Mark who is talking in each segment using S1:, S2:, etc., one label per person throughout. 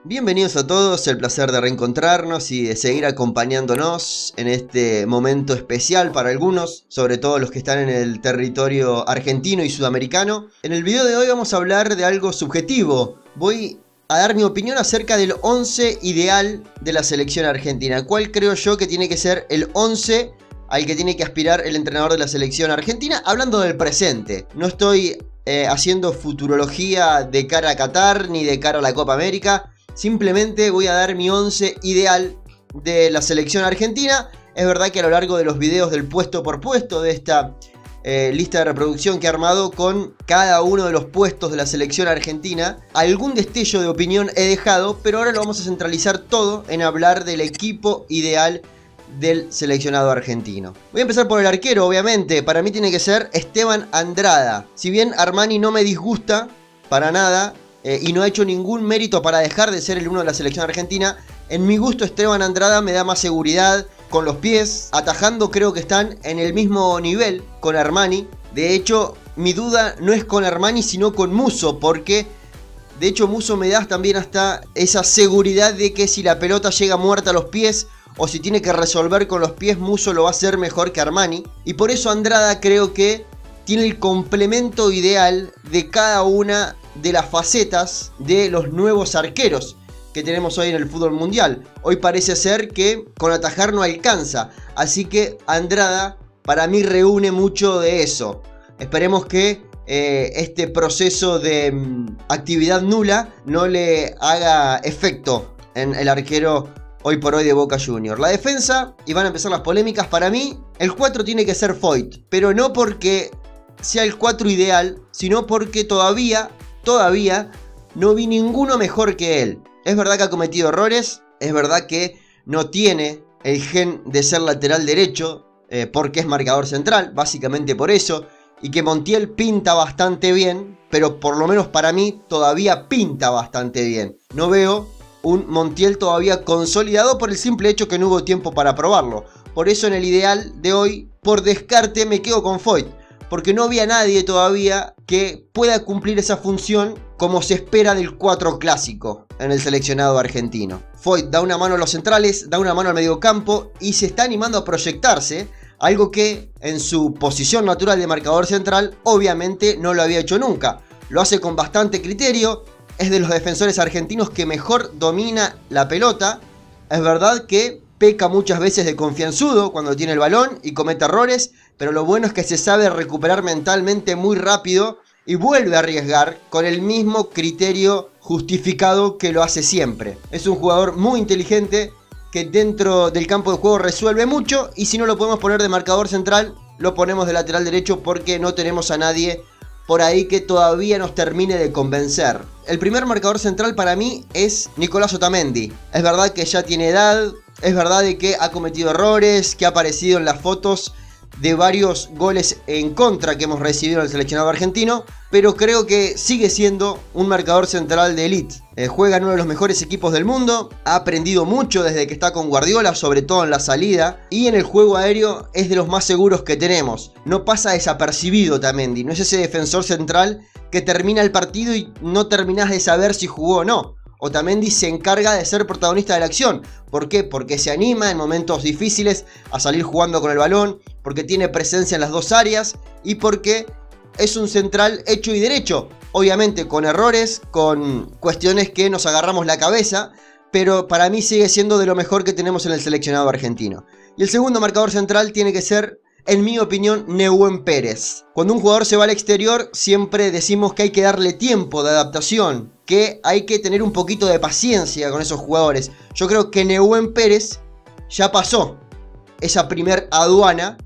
S1: Bienvenidos a todos, el placer de reencontrarnos y de seguir acompañándonos en este momento especial para algunos, sobre todo los que están en el territorio argentino y sudamericano. En el video de hoy vamos a hablar de algo subjetivo. Voy a dar mi opinión acerca del 11 ideal de la selección argentina. ¿Cuál creo yo que tiene que ser el 11 al que tiene que aspirar el entrenador de la selección argentina? Hablando del presente, no estoy haciendo futurología de cara a Qatar ni de cara a la Copa América. Simplemente voy a dar mi 11 ideal de la selección argentina. Es verdad que a lo largo de los videos del puesto por puesto de esta lista de reproducción que he armado con cada uno de los puestos de la selección argentina, algún destello de opinión he dejado, pero ahora lo vamos a centralizar todo en hablar del equipo ideal del seleccionado argentino. Voy a empezar por el arquero, obviamente. Para mí tiene que ser Esteban Andrada. Si bien Armani no me disgusta para nada, y no ha hecho ningún mérito para dejar de ser el uno de la selección argentina, en mi gusto Esteban Andrada me da más seguridad con los pies. Atajando creo que están en el mismo nivel con Armani. De hecho, mi duda no es con Armani sino con Musso, porque de hecho Musso me da también hasta esa seguridad de que si la pelota llega muerta a los pies o si tiene que resolver con los pies, Musso lo va a hacer mejor que Armani. Y por eso Andrada creo que tiene el complemento ideal de cada una de las facetas de los nuevos arqueros que tenemos hoy en el fútbol mundial. Hoy parece ser que con atajar no alcanza, así que Andrada para mí reúne mucho de eso. Esperemos que este proceso de actividad nula no le haga efecto en el arquero hoy por hoy de Boca Juniors. La defensa, y van a empezar las polémicas, para mí el 4 tiene que ser Foyt, pero no porque sea el 4 ideal, sino porque todavía no vi ninguno mejor que él. Es verdad que ha cometido errores, es verdad que no tiene el gen de ser lateral derecho, porque es marcador central, básicamente por eso, y que Montiel pinta bastante bien, pero por lo menos para mí todavía pinta bastante bien. No veo un Montiel todavía consolidado por el simple hecho que no hubo tiempo para probarlo. Por eso en el ideal de hoy, por descarte, me quedo con Foyt, porque no vi a nadie todavía que pueda cumplir esa función como se espera del 4 clásico en el seleccionado argentino. Foyt da una mano a los centrales, da una mano al mediocampo y se está animando a proyectarse, algo que en su posición natural de marcador central obviamente no lo había hecho nunca. Lo hace con bastante criterio, es de los defensores argentinos que mejor domina la pelota. Es verdad que peca muchas veces de confianzudo cuando tiene el balón y comete errores, pero lo bueno es que se sabe recuperar mentalmente muy rápido y vuelve a arriesgar con el mismo criterio justificado que lo hace siempre. Es un jugador muy inteligente que dentro del campo de juego resuelve mucho, y si no lo podemos poner de marcador central, lo ponemos de lateral derecho porque no tenemos a nadie por ahí que todavía nos termine de convencer. El primer marcador central para mí es Nicolás Otamendi. Es verdad que ya tiene edad, es verdad de que ha cometido errores, que ha aparecido en las fotos de varios goles en contra que hemos recibido en el seleccionado argentino, pero creo que sigue siendo un marcador central de élite. Juega en uno de los mejores equipos del mundo, ha aprendido mucho desde que está con Guardiola, sobre todo en la salida, y en el juego aéreo es de los más seguros que tenemos. No pasa desapercibido Otamendi, no es ese defensor central que termina el partido y no terminás de saber si jugó o no. Otamendi se encarga de ser protagonista de la acción. ¿Por qué? Porque se anima en momentos difíciles a salir jugando con el balón, porque tiene presencia en las dos áreas y porque es un central hecho y derecho. Obviamente con errores, con cuestiones que nos agarramos la cabeza, pero para mí sigue siendo de lo mejor que tenemos en el seleccionado argentino. Y el segundo marcador central tiene que ser, en mi opinión, Nehuen Pérez. Cuando un jugador se va al exterior, siempre decimos que hay que darle tiempo de adaptación, que hay que tener un poquito de paciencia con esos jugadores. Yo creo que Nehuen Pérez ya pasó esa primer aduana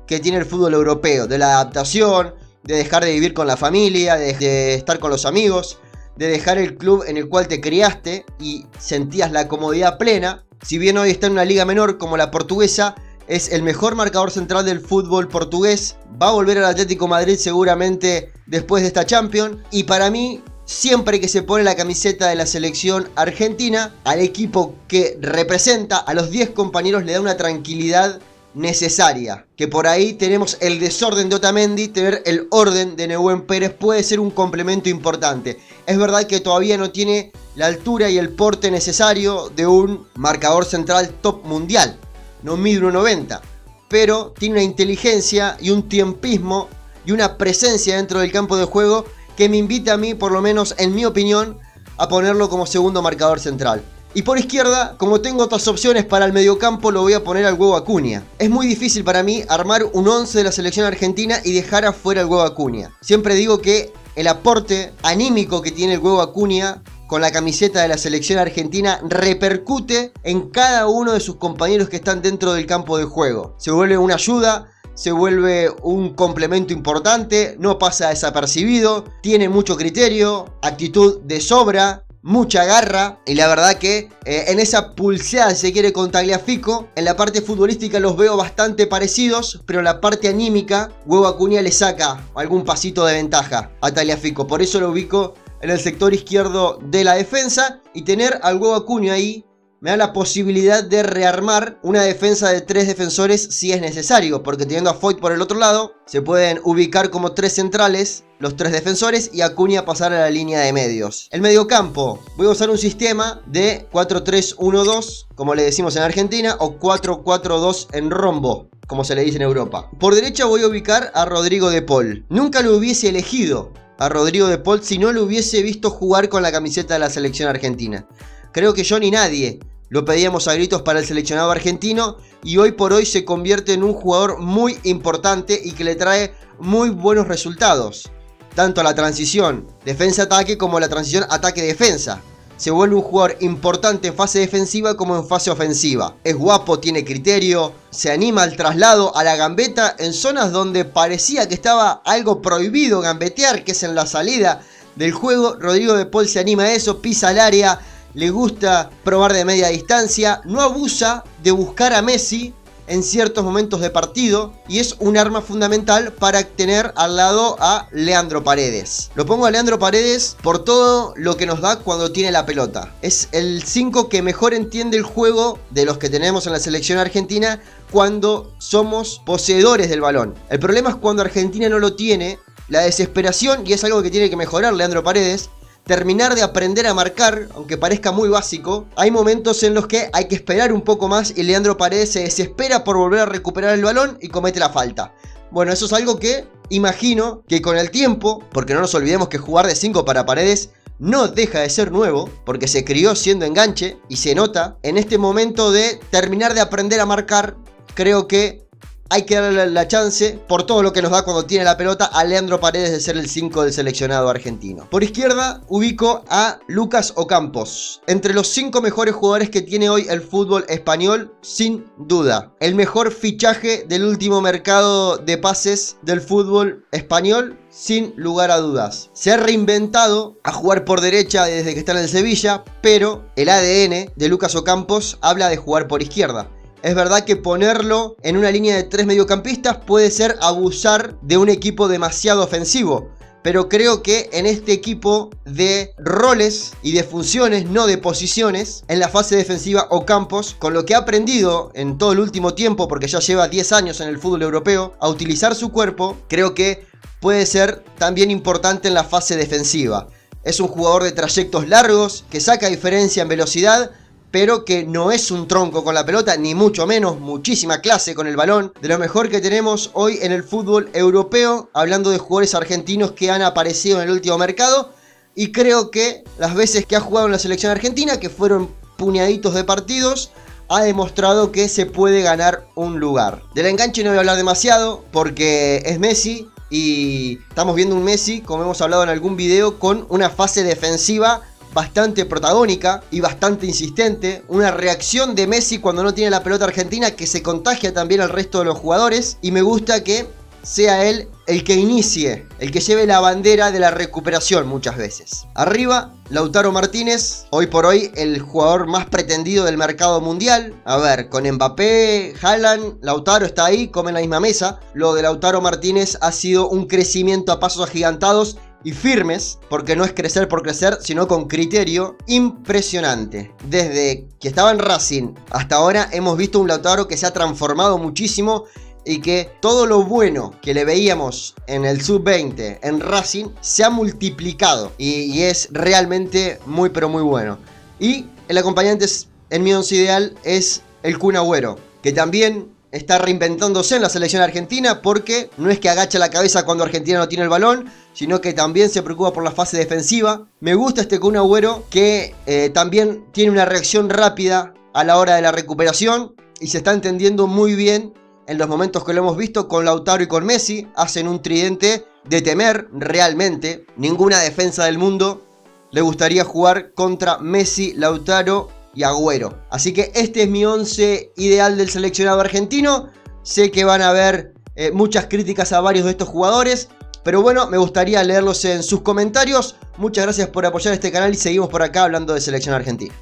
S1: que tiene el fútbol europeo, de la adaptación, de dejar de vivir con la familia, de estar con los amigos, de dejar el club en el cual te criaste y sentías la comodidad plena. Si bien hoy está en una liga menor como la portuguesa, es el mejor marcador central del fútbol portugués. Va a volver al Atlético Madrid seguramente después de esta Champions. Y para mí, siempre que se pone la camiseta de la selección argentina, al equipo que representa, a los 10 compañeros le da una tranquilidad necesaria. Que por ahí tenemos el desorden de Otamendi, tener el orden de Nehuen Pérez puede ser un complemento importante. Es verdad que todavía no tiene la altura y el porte necesario de un marcador central top mundial. No mide 1,90, pero tiene una inteligencia y un tiempismo y una presencia dentro del campo de juego que me invita a mí, por lo menos en mi opinión, a ponerlo como segundo marcador central. Y por izquierda, como tengo otras opciones para el mediocampo, lo voy a poner al huevo Acuña. Es muy difícil para mí armar un 11 de la selección argentina y dejar afuera el huevo Acuña. Siempre digo que el aporte anímico que tiene el huevo Acuña con la camiseta de la selección argentina repercute en cada uno de sus compañeros que están dentro del campo de juego. Se vuelve una ayuda, se vuelve un complemento importante, no pasa desapercibido, tiene mucho criterio, actitud de sobra, mucha garra, y la verdad que en esa pulseada, si se quiere, con Tagliafico, en la parte futbolística los veo bastante parecidos, pero en la parte anímica, Huevo Acuña le saca algún pasito de ventaja a Tagliafico. Por eso lo ubico en el sector izquierdo de la defensa, y tener al Huevo Acuña ahí me da la posibilidad de rearmar una defensa de 3 defensores si es necesario, porque teniendo a Foyt por el otro lado, se pueden ubicar como 3 centrales los 3 defensores y Acuña pasar a la línea de medios. El mediocampo, voy a usar un sistema de 4-3-1-2, como le decimos en Argentina, o 4-4-2 en rombo, como se le dice en Europa. Por derecha voy a ubicar a Rodrigo de Paul. Nunca lo hubiese elegido a Rodrigo de Paul si no lo hubiese visto jugar con la camiseta de la selección argentina. Creo que yo ni nadie lo pedíamos a gritos para el seleccionado argentino, y hoy por hoy se convierte en un jugador muy importante y que le trae muy buenos resultados, tanto a la transición defensa-ataque como a la transición ataque-defensa. Se vuelve un jugador importante en fase defensiva como en fase ofensiva. Es guapo, tiene criterio, se anima al traslado, a la gambeta en zonas donde parecía que estaba algo prohibido gambetear, que es en la salida del juego. Rodrigo de Paul se anima a eso, pisa al área, le gusta probar de media distancia, no abusa de buscar a Messi en ciertos momentos de partido, y es un arma fundamental para tener al lado a Leandro Paredes. Lo pongo a Leandro Paredes por todo lo que nos da cuando tiene la pelota. Es el 5 que mejor entiende el juego de los que tenemos en la selección argentina cuando somos poseedores del balón. El problema es cuando Argentina no lo tiene, la desesperación, y es algo que tiene que mejorar Leandro Paredes, terminar de aprender a marcar, aunque parezca muy básico. Hay momentos en los que hay que esperar un poco más y Leandro Paredes se desespera por volver a recuperar el balón y comete la falta. Bueno, eso es algo que imagino que con el tiempo, porque no nos olvidemos que jugar de 5 para Paredes no deja de ser nuevo, porque se crió siendo enganche y se nota. En este momento de terminar de aprender a marcar, creo que hay que darle la chance, por todo lo que nos da cuando tiene la pelota, a Leandro Paredes de ser el 5 del seleccionado argentino. Por izquierda ubico a Lucas Ocampos, entre los 5 mejores jugadores que tiene hoy el fútbol español, sin duda. El mejor fichaje del último mercado de pases del fútbol español, sin lugar a dudas. Se ha reinventado a jugar por derecha desde que está en el Sevilla, pero el ADN de Lucas Ocampos habla de jugar por izquierda. Es verdad que ponerlo en una línea de 3 mediocampistas puede ser abusar de un equipo demasiado ofensivo, pero creo que en este equipo de roles y de funciones, no de posiciones, en la fase defensiva Ocampos, con lo que ha aprendido en todo el último tiempo, porque ya lleva 10 años en el fútbol europeo, a utilizar su cuerpo, creo que puede ser también importante en la fase defensiva. Es un jugador de trayectos largos, que saca diferencia en velocidad, pero que no es un tronco con la pelota, ni mucho menos, muchísima clase con el balón. De lo mejor que tenemos hoy en el fútbol europeo, hablando de jugadores argentinos que han aparecido en el último mercado. Y creo que las veces que ha jugado en la selección argentina, que fueron puñaditos de partidos, ha demostrado que se puede ganar un lugar. Del enganche no voy a hablar demasiado, porque es Messi, y estamos viendo un Messi, como hemos hablado en algún video, con una fase defensiva bastante protagónica y bastante insistente. Una reacción de Messi cuando no tiene la pelota argentina que se contagia también al resto de los jugadores. Y me gusta que sea él el que inicie, el que lleve la bandera de la recuperación muchas veces. Arriba, Lautaro Martínez, hoy por hoy el jugador más pretendido del mercado mundial. A ver, con Mbappé, Haaland, Lautaro está ahí, comen la misma mesa. Lo de Lautaro Martínez ha sido un crecimiento a pasos agigantados y firmes, porque no es crecer por crecer, sino con criterio, impresionante. Desde que estaba en Racing hasta ahora hemos visto un Lautaro que se ha transformado muchísimo y que todo lo bueno que le veíamos en el sub-20 en Racing se ha multiplicado y es realmente muy pero muy bueno. Y el acompañante en mi once ideal es el Kun Agüero, que también está reinventándose en la selección argentina, porque no es que agacha la cabeza cuando Argentina no tiene el balón, sino que también se preocupa por la fase defensiva. Me gusta este Kun Agüero, que también tiene una reacción rápida a la hora de la recuperación y se está entendiendo muy bien en los momentos que lo hemos visto con Lautaro y con Messi. Hacen un tridente de temer realmente. Ninguna defensa del mundo le gustaría jugar contra Messi, Lautaro y Agüero. Así que este es mi 11 ideal del seleccionado argentino. Sé que van a haber muchas críticas a varios de estos jugadores, pero bueno, me gustaría leerlos en sus comentarios. Muchas gracias por apoyar este canal y seguimos por acá hablando de selección argentina.